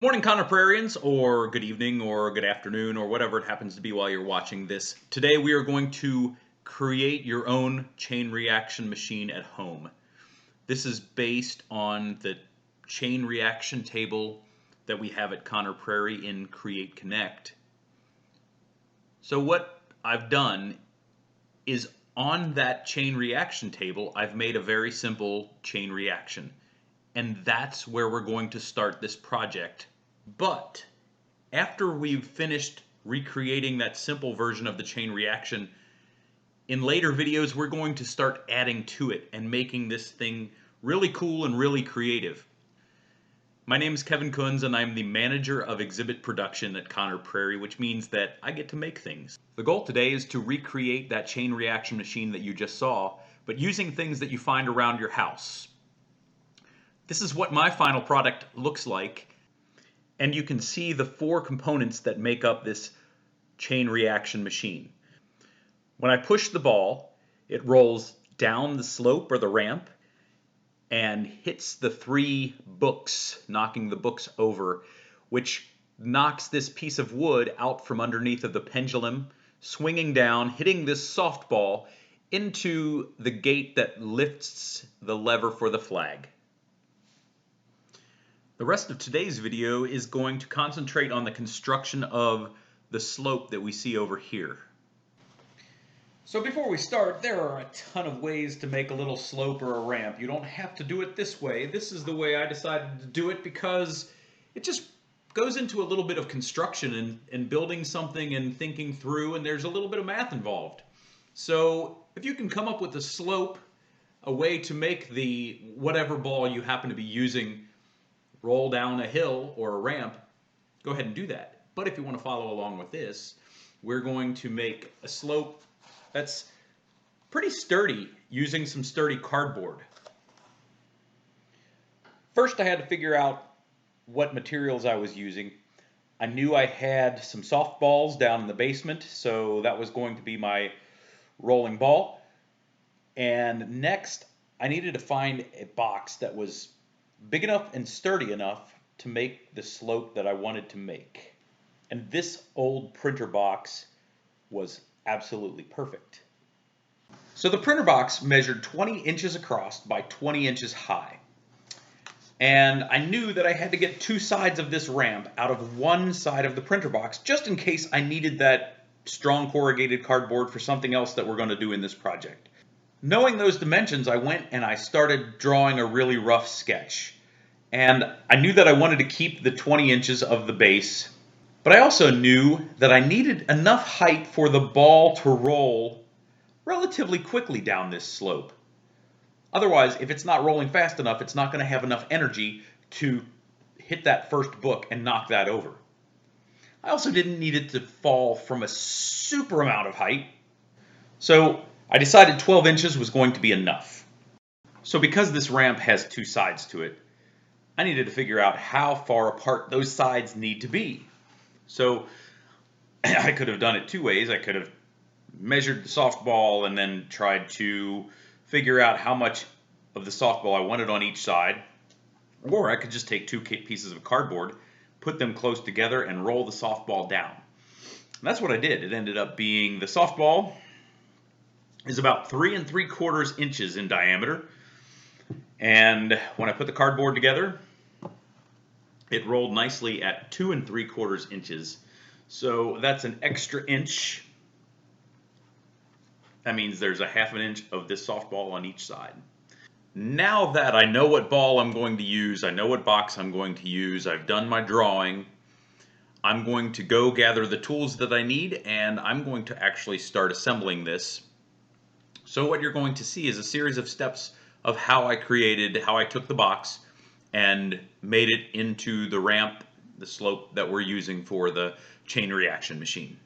Morning, Prairies, or good evening, or good afternoon, or whatever it happens to be while you're watching this. Today we are going to create your own chain reaction machine at home. This is based on the chain reaction table that we have at Prairie in Create Connect. So what I've done is on that chain reaction table, I've made a very simple chain reaction. And that's where we're going to start this project. But after we've finished recreating that simple version of the chain reaction, in later videos we're going to start adding to it and making this thing really cool and really creative. My name is Kevin Kunz and I'm the manager of exhibit production at Prairie, which means that I get to make things. The goal today is to recreate that chain reaction machine that you just saw, but using things that you find around your house. This is what my final product looks like. And you can see the four components that make up this chain reaction machine. When I push the ball, it rolls down the slope or the ramp and hits the three books, knocking the books over, which knocks this piece of wood out from underneath of the pendulum, swinging down, hitting this softball into the gate that lifts the lever for the flag. The rest of today's video is going to concentrate on the construction of the slope that we see over here. So before we start, there are a ton of ways to make a little slope or a ramp. You don't have to do it this way. This is the way I decided to do it because it just goes into a little bit of construction and building something and thinking through, and there's a little bit of math involved. So if you can come up with a slope, a way to make the whatever ball you happen to be using roll down a hill or a ramp, go ahead and do that. But if you want to follow along with this, we're going to make a slope that's pretty sturdy using some sturdy cardboard. First, I had to figure out what materials I was using. I knew I had some softballs down in the basement, so that was going to be my rolling ball. And next, I needed to find a box that was big enough and sturdy enough to make the slope that I wanted to make. And this old printer box was absolutely perfect. So the printer box measured 20 inches across by 20 inches high. And I knew that I had to get two sides of this ramp out of one side of the printer box just in case I needed that strong corrugated cardboard for something else that we're going to do in this project. Knowing those dimensions, I went and I started drawing a really rough sketch. And I knew that I wanted to keep the 20 inches of the base, but I also knew that I needed enough height for the ball to roll relatively quickly down this slope. Otherwise, if it's not rolling fast enough, it's not going to have enough energy to hit that first book and knock that over. I also didn't need it to fall from a super amount of height, so I decided 12 inches was going to be enough. So because this ramp has two sides to it, I needed to figure out how far apart those sides need to be. So I could have done it two ways. I could have measured the softball and then tried to figure out how much of the softball I wanted on each side. Or I could just take two pieces of cardboard, put them close together, and roll the softball down. And that's what I did. It ended up being the softball is about 3 3/4 inches in diameter. And when I put the cardboard together, it rolled nicely at 2 3/4 inches. So that's an extra inch. That means there's a ½ an inch of this softball on each side. Now that I know what ball I'm going to use, I know what box I'm going to use, I've done my drawing, I'm going to go gather the tools that I need and I'm going to actually start assembling this. So what you're going to see is a series of steps of how I took the box and made it into the ramp, the slope that we're using for the chain reaction machine.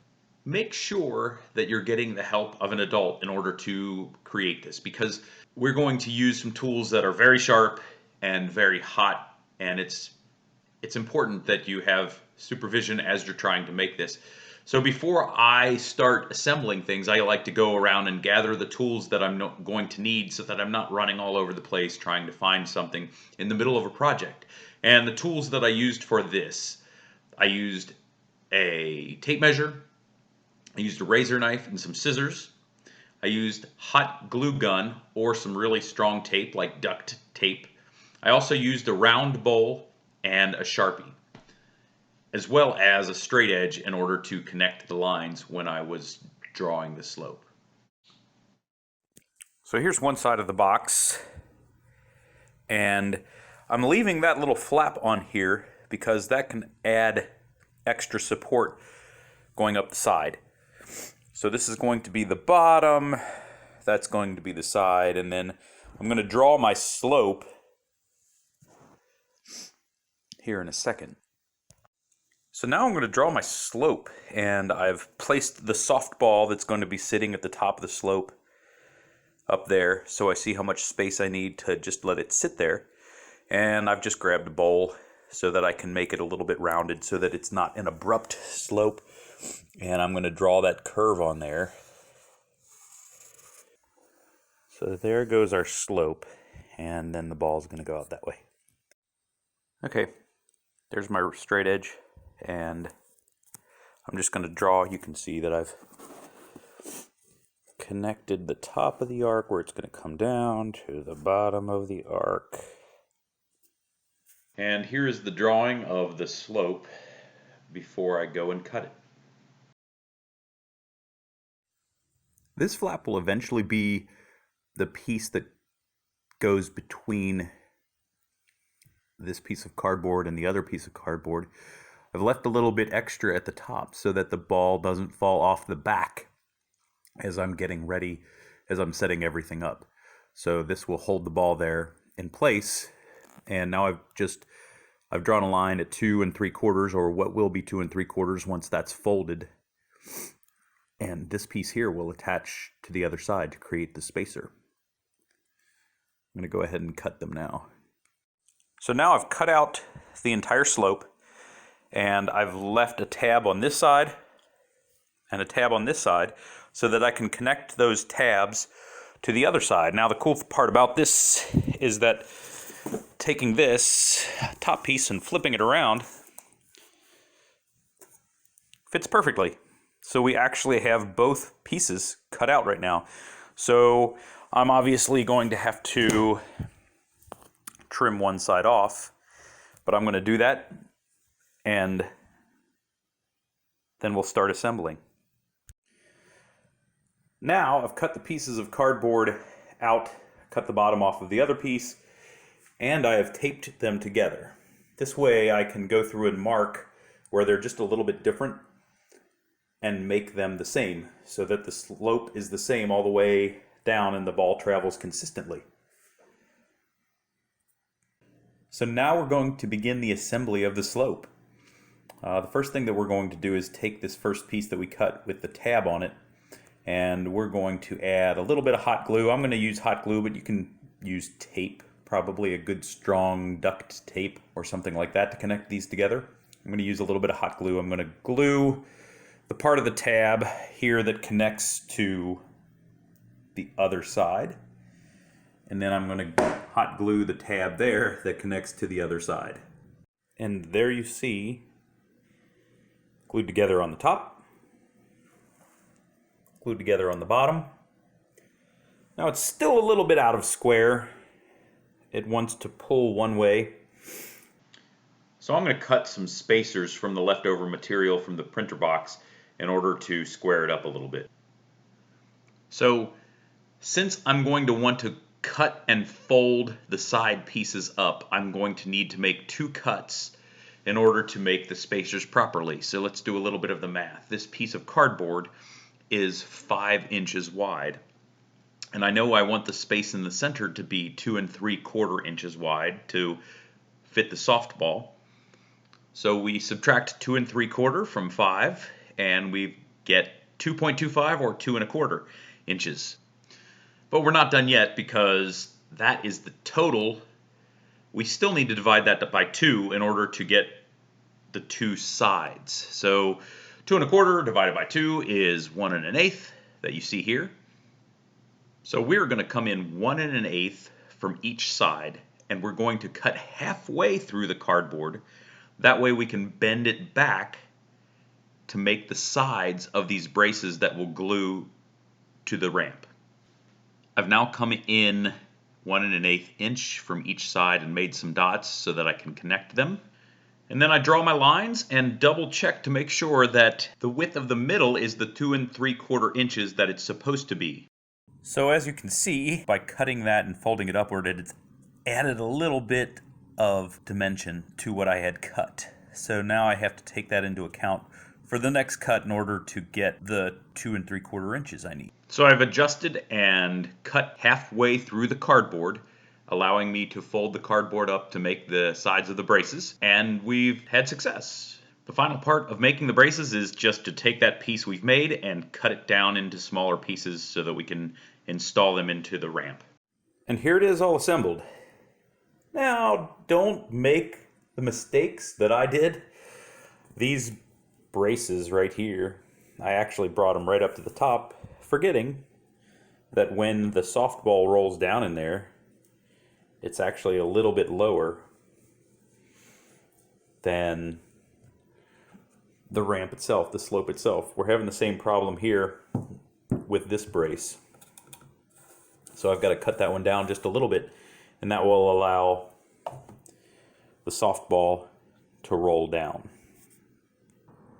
Make sure that you're getting the help of an adult in order to create this, because we're going to use some tools that are very sharp and very hot, and it's important that you have supervision as you're trying to make this. So before I start assembling things, I like to go around and gather the tools that I'm going to need so that I'm not running all over the place trying to find something in the middle of a project. And the tools that I used for this, I used a tape measure, I used a razor knife and some scissors. I used hot glue gun or some really strong tape like duct tape. I also used a round bowl and a Sharpie, as well as a straight edge in order to connect the lines when I was drawing the slope. So here's one side of the box, and I'm leaving that little flap on here because that can add extra support going up the side. So this is going to be the bottom, that's going to be the side, and then I'm going to draw my slope here in a second. So now I'm going to draw my slope, and I've placed the softball that's going to be sitting at the top of the slope up there, so I see how much space I need to just let it sit there. And I've just grabbed a bowl so that I can make it a little bit rounded so that it's not an abrupt slope. And I'm going to draw that curve on there. So there goes our slope, and then the ball's going to go out that way. Okay, there's my straight edge, and I'm just going to draw. You can see that I've connected the top of the arc where it's going to come down to the bottom of the arc. And here is the drawing of the slope before I go and cut it. This flap will eventually be the piece that goes between this piece of cardboard and the other piece of cardboard. I've left a little bit extra at the top so that the ball doesn't fall off the back as I'm getting ready, as I'm setting everything up. So this will hold the ball there in place. And now I've drawn a line at 2 3/4, or what will be 2 3/4 once that's folded. And this piece here will attach to the other side to create the spacer. I'm going to go ahead and cut them now. So now I've cut out the entire slope, and I've left a tab on this side and a tab on this side so that I can connect those tabs to the other side. Now the cool part about this is that taking this top piece and flipping it around fits perfectly. So we actually have both pieces cut out right now. So I'm obviously going to have to trim one side off, but I'm going to do that, and then we'll start assembling. Now I've cut the pieces of cardboard out, cut the bottom off of the other piece, and I have taped them together. This way I can go through and mark where they're just a little bit different and make them the same so that the slope is the same all the way down and the ball travels consistently. So now we're going to begin the assembly of the slope. The first thing that we're going to do is take this first piece that we cut with the tab on it, and we're going to add a little bit of hot glue. I'm going to use hot glue, but you can use tape, probably a good strong duct tape or something like that to connect these together. I'm going to use a little bit of hot glue. I'm going to glue the part of the tab here that connects to the other side, and then I'm going to hot glue the tab there that connects to the other side. And there you see, glued together on the top, glued together on the bottom. Now it's still a little bit out of square. It wants to pull one way. So I'm going to cut some spacers from the leftover material from the printer box in order to square it up a little bit. So since I'm going to want to cut and fold the side pieces up, I'm going to need to make 2 cuts in order to make the spacers properly. So let's do a little bit of the math. This piece of cardboard is 5 inches wide, and I know I want the space in the center to be 2 3/4 inches wide to fit the softball. So we subtract 2 3/4 from 5, and we get 2.25 or 2 1/4 inches. But we're not done yet because that is the total. We still need to divide that by 2 in order to get the 2 sides. So 2 1/4 divided by 2 is 1 1/8 that you see here. So we're going to come in 1 1/8 from each side, and we're going to cut halfway through the cardboard. That way we can bend it back to make the sides of these braces that will glue to the ramp. I've now come in 1 1/8 inch from each side and made some dots so that I can connect them. And then I draw my lines and double check to make sure that the width of the middle is the 2 3/4 inches that it's supposed to be. So as you can see, by cutting that and folding it upward, it's added a little bit of dimension to what I had cut. So now I have to take that into account for the next cut in order to get the 2 3/4 inches I need. So I've adjusted and cut halfway through the cardboard, allowing me to fold the cardboard up to make the sides of the braces, and we've had success. The final part of making the braces is just to take that piece we've made and cut it down into smaller pieces so that we can install them into the ramp. And here it is all assembled. Now, don't make the mistakes that I did. These braces right here, I actually brought them right up to the top, forgetting that when the softball rolls down in there, it's actually a little bit lower than the ramp itself, the slope itself. We're having the same problem here with this brace. So I've got to cut that one down just a little bit, and that will allow the softball to roll down.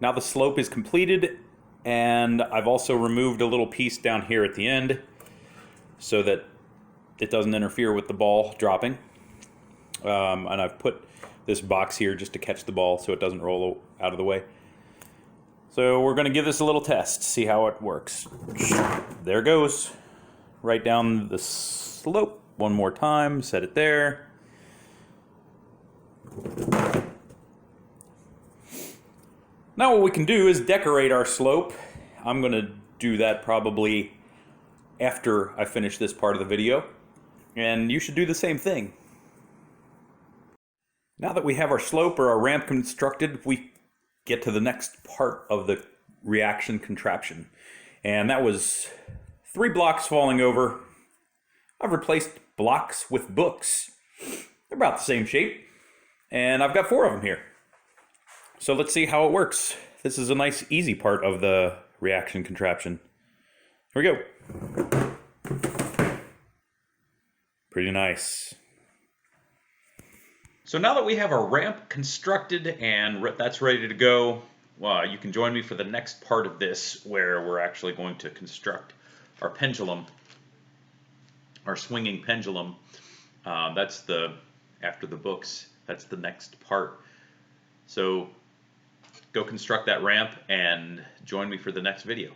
Now the slope is completed, and I've also removed a little piece down here at the end so that it doesn't interfere with the ball dropping. And I've put this box here just to catch the ball so it doesn't roll out of the way. So we're going to give this a little test, see how it works. There it goes. Right down the slope one more time, set it there. Now what we can do is decorate our slope. I'm going to do that probably after I finish this part of the video, and you should do the same thing. Now that we have our slope or our ramp constructed, we get to the next part of the reaction contraption, and that was 3 blocks falling over. I've replaced blocks with books. They're about the same shape, and I've got 4 of them here. So let's see how it works. This is a nice, easy part of the reaction contraption. Here we go. Pretty nice. So now that we have our ramp constructed and that's ready to go, you can join me for the next part of this, where we're actually going to construct our pendulum, our swinging pendulum. That's after the books, that's the next part. So go construct that ramp and join me for the next video.